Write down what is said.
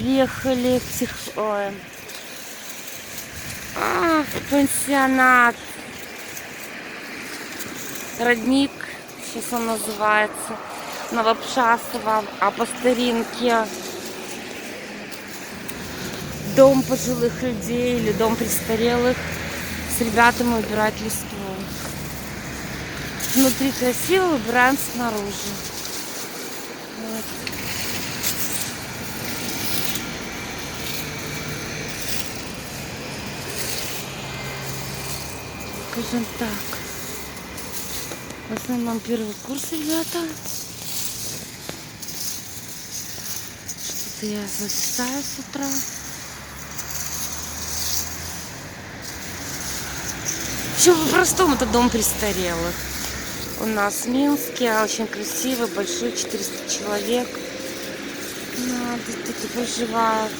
Приехали в пансионат. Родник, сейчас он называется, Новопшасово, а по старинке дом пожилых людей или дом престарелых. С ребятами убирать листву. Внутри красиво, убираем снаружи. Вот. Скажем так. В основном первый курс, ребята. Что-то я засыпаю с утра. Еще по-простому, это дом престарелых. У нас в Минске, очень красивый, большой, 400 человек. Тут проживают.